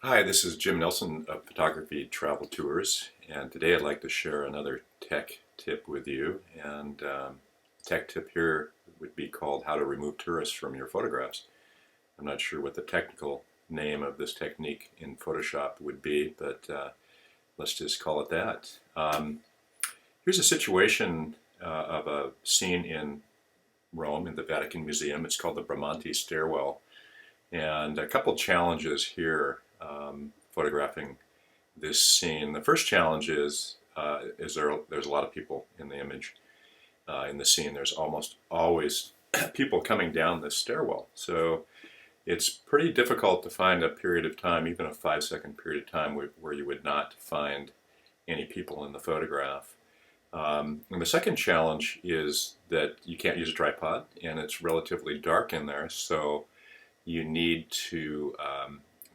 Hi, this is Jim Nilsen of Photography Travel Tours, and today I'd like to share another tech tip with you. And tech tip here would be called How to Remove Tourists from Your Photographs. I'm not sure what the technical name of this technique in Photoshop would be, but let's just call it that. Here's a situation of a scene in Rome in the Vatican Museum. It's called the Bramante Stairwell. And a couple challenges here photographing this scene. The first challenge is there's a lot of people in the image in the scene. There's almost always people coming down this stairwell. So it's pretty difficult to find a period of time, even a 5-second period of time, where you would not find any people in the photograph. And the second challenge is that you can't use a tripod, and it's relatively dark in there, so you need to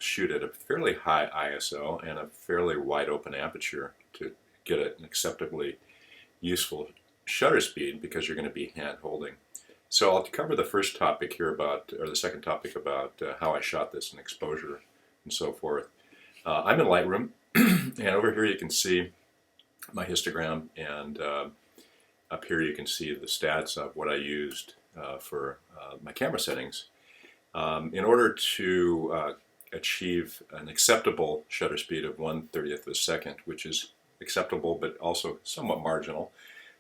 shoot at a fairly high ISO and a fairly wide open aperture to get an acceptably useful shutter speed, because you're going to be hand holding. So I'll cover the first topic here or the second topic about how I shot this and exposure and so forth. I'm in Lightroom, and over here you can see my histogram, and up here you can see the stats of what I used for my camera settings. In order to achieve an acceptable shutter speed of 1/30th of a second, which is acceptable but also somewhat marginal,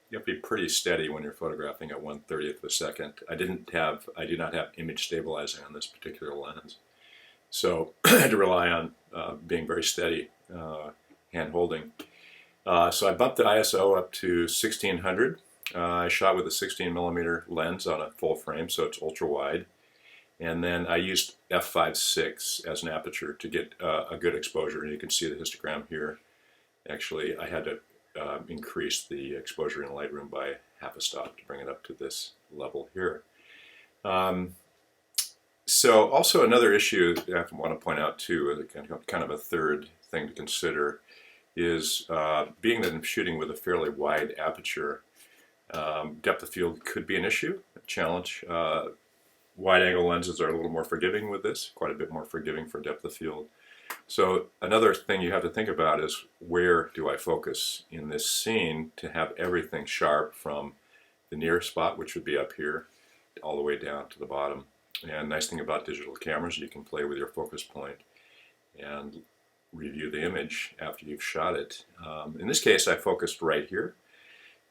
you have to be pretty steady when you're photographing at 1/30th of a second. I do not have image stabilizing on this particular lens, so I had to rely on being very steady, hand holding. So I bumped the ISO up to 1600. I shot with a 16mm lens on a full frame, so it's ultra wide. And then I used f5.6 as an aperture to get a good exposure. And you can see the histogram here. Actually, I had to increase the exposure in Lightroom by half a stop to bring it up to this level here. So also another issue that I want to point out too, kind of a third thing to consider, is being that I'm shooting with a fairly wide aperture, depth of field could be an issue, a challenge. Wide-angle lenses are a little more forgiving with this, quite a bit more forgiving for depth of field. So another thing you have to think about is, where do I focus in this scene to have everything sharp from the near spot, which would be up here, all the way down to the bottom. And nice thing about digital cameras, you can play with your focus point and review the image after you've shot it. In this case, I focused right here.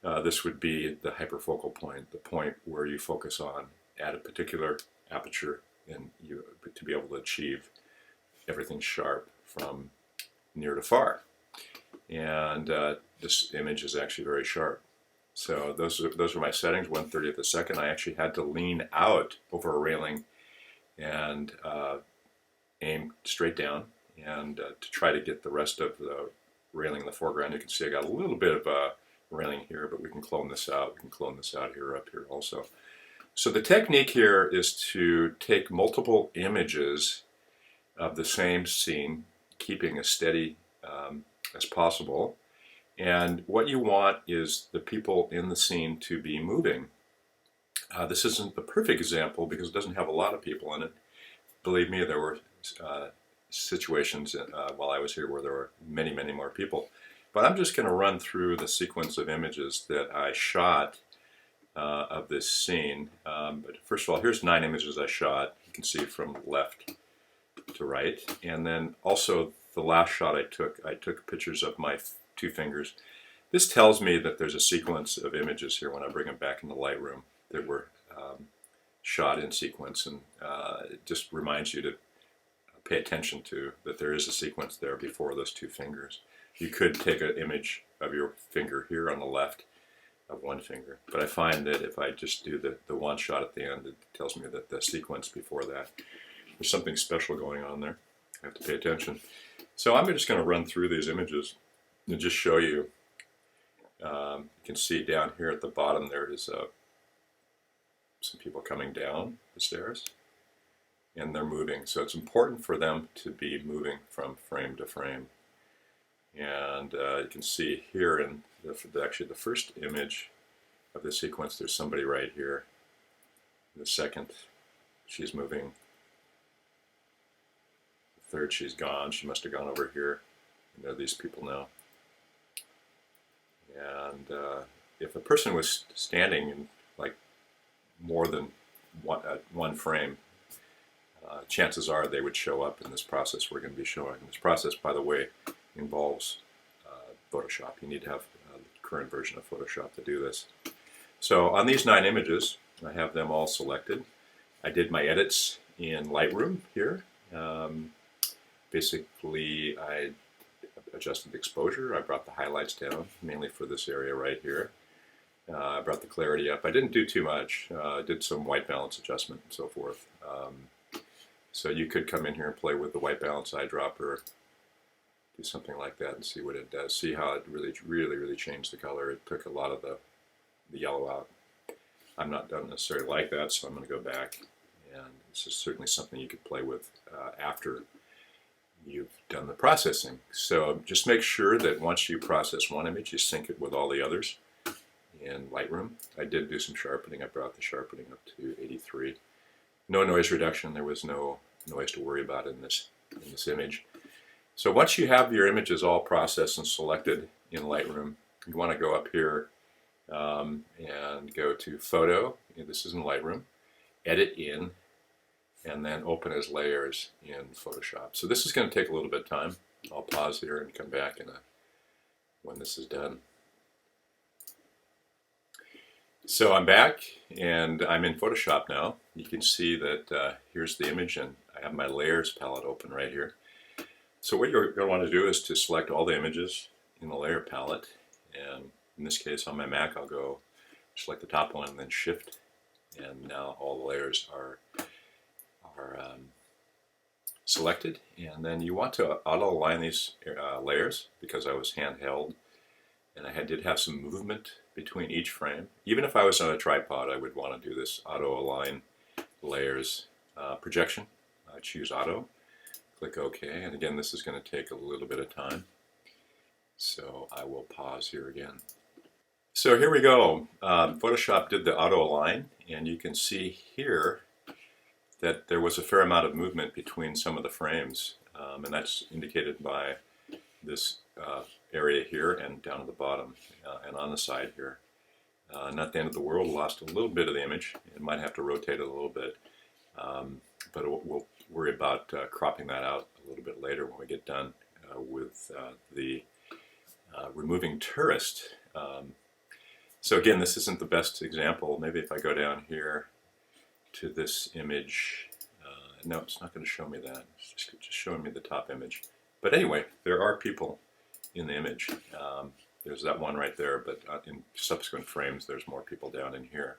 This would be the hyperfocal point, the point where you focus on at a particular aperture, and to be able to achieve everything sharp from near to far. And this image is actually very sharp. So those are my settings, 1/30th of a second. I actually had to lean out over a railing and aim straight down, and to try to get the rest of the railing in the foreground. You can see I got a little bit of a railing here, but we can clone this out. We can clone this out here, up here also. So the technique here is to take multiple images of the same scene, keeping as steady as possible. And what you want is the people in the scene to be moving. This isn't the perfect example because it doesn't have a lot of people in it. Believe me, there were situations while I was here where there were many, many more people. But I'm just going to run through the sequence of images that I shot of this scene. But first of all, here's 9 images I shot. You can see from left to right. And then also the last shot I took pictures of my 2 fingers. This tells me that there's a sequence of images here when I bring them back into Lightroom that were shot in sequence, and it just reminds you to pay attention to that there is a sequence there before those 2 fingers. You could take an image of your finger here on the left, of one finger, but I find that if I just do the one shot at the end, it tells me that the sequence before that, there's something special going on there. I have to pay attention. So I'm just going to run through these images and just show you. You can see down here at the bottom there is some people coming down the stairs, and they're moving. So it's important for them to be moving from frame to frame. And you can see here in actually the first image of the sequence, there's somebody right here. The second, she's moving. Third, she's gone. She must have gone over here. And there are these people now. And if a person was standing in like more than one frame, chances are they would show up in this process we're going to be showing. This process, by the way, involves Photoshop. You need to have the current version of Photoshop to do this. So on these 9 images, I have them all selected. I did my edits in Lightroom here. Basically, I adjusted the exposure. I brought the highlights down, mainly for this area right here. I brought the clarity up. I didn't do too much. I did some white balance adjustment and so forth. So you could come in here and play with the white balance eyedropper, do something like that and see what it does. See how it really changed the color. It took a lot of the yellow out. I'm not done necessarily like that, so I'm going to go back, and this is certainly something you could play with after you've done the processing. So just make sure that once you process one image, you sync it with all the others in Lightroom. I did do some sharpening. I brought the sharpening up to 83. No noise reduction. There was no noise to worry about in this image. So once you have your images all processed and selected in Lightroom, you want to go up here and go to Photo. This is in Lightroom. Edit in, and then open as layers in Photoshop. So this is going to take a little bit of time. I'll pause here and come back when this is done. So I'm back, and I'm in Photoshop now. You can see that here's the image, and I have my layers palette open right here. So what you're going to want to do is to select all the images in the layer palette, and in this case on my Mac I'll go select the top one and then Shift, and now all the layers are selected. And then you want to auto align these layers, because I was handheld and I did have some movement between each frame. Even if I was on a tripod, I would want to do this auto align layers projection. I choose auto, click OK, and again this is going to take a little bit of time, so I will pause here again. So here we go. Photoshop did the auto align, and you can see here that there was a fair amount of movement between some of the frames, and that's indicated by this area here and down at the bottom and on the side here. Not the end of the world. Lost a little bit of the image. It might have to rotate it a little bit, but we'll worry about cropping that out a little bit later when we get done with the removing tourist. So again, this isn't the best example. Maybe if I go down here to this image, no, it's not going to show me that. It's just showing me the top image. But anyway, there are people in the image. There's that one right there, but in subsequent frames there's more people down in here.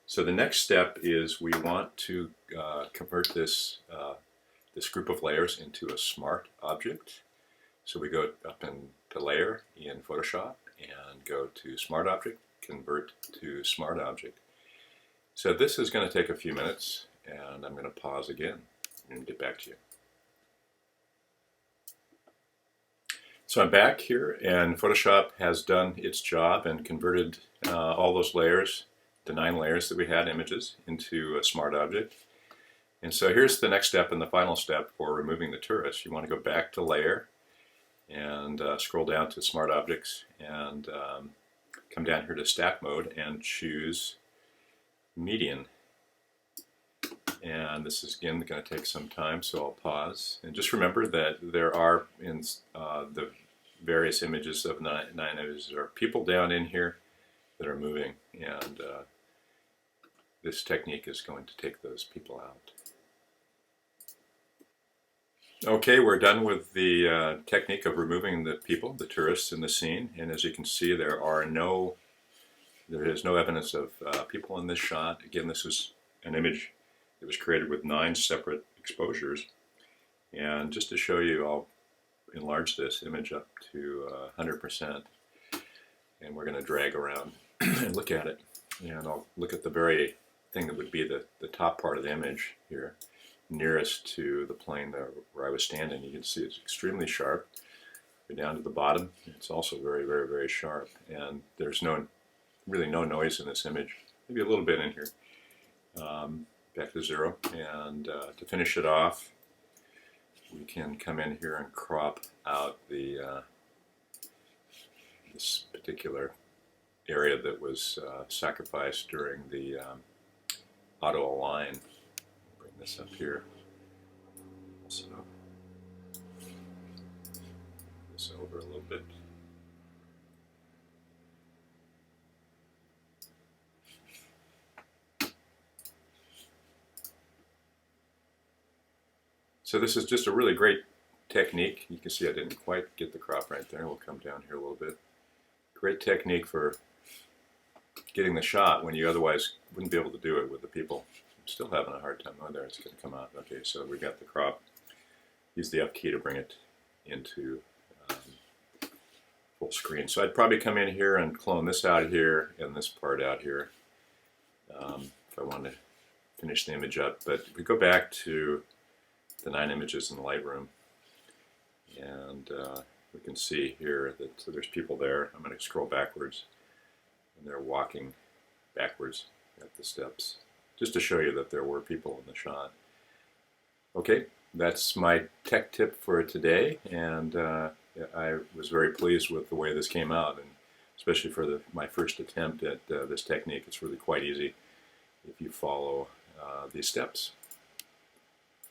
So the next step is we want to convert this group of layers into a smart object. So we go up into Layer in Photoshop and go to Smart Object, Convert to Smart Object. So this is going to take a few minutes, and I'm going to pause again and get back to you. So I'm back here, and Photoshop has done its job and converted all those layers, the 9 layers that we had images, into a smart object. And so here's the next step and the final step for removing the tourist. You want to go back to Layer and scroll down to Smart Objects and come down here to Stack Mode and choose Median. And this is again going to take some time, so I'll pause. And just remember that there are in the various images of 9 images, there are people down in here that are moving, and this technique is going to take those people out. Okay, we're done with the technique of removing the people, the tourists in the scene, and as you can see there is no evidence of people in this shot. Again, this is an image that was created with 9 separate exposures, and just to show you, I'll enlarge this image up to 100%, and we're going to drag around and look at it, and I'll look at the very thing that would be the top part of the image here, nearest to the plane where I was standing. You can see it's extremely sharp. Go down to the bottom, it's also very sharp, and there's really no noise in this image, maybe a little bit in here. Back to 0, and to finish it off, we can come in here and crop out the this particular area that was sacrificed during the auto align. Bring this up here. So this over a little bit. So this is just a really great technique. You can see I didn't quite get the crop right there. We'll come down here a little bit. Great technique for getting the shot when you otherwise wouldn't be able to do it with the people. I'm still having a hard time. Oh, there, it's going to come out. Okay, so we got the crop. Use the F key to bring it into full screen. So I'd probably come in here and clone this out here and this part out here if I wanted to finish the image up. But we go back to the 9 images in Lightroom, and we can see here that so there's people there. I'm going to scroll backwards, and they're walking backwards at the steps, just to show you that there were people in the shot. Okay, that's my tech tip for today, and I was very pleased with the way this came out, and especially for my first attempt at this technique. It's really quite easy if you follow these steps.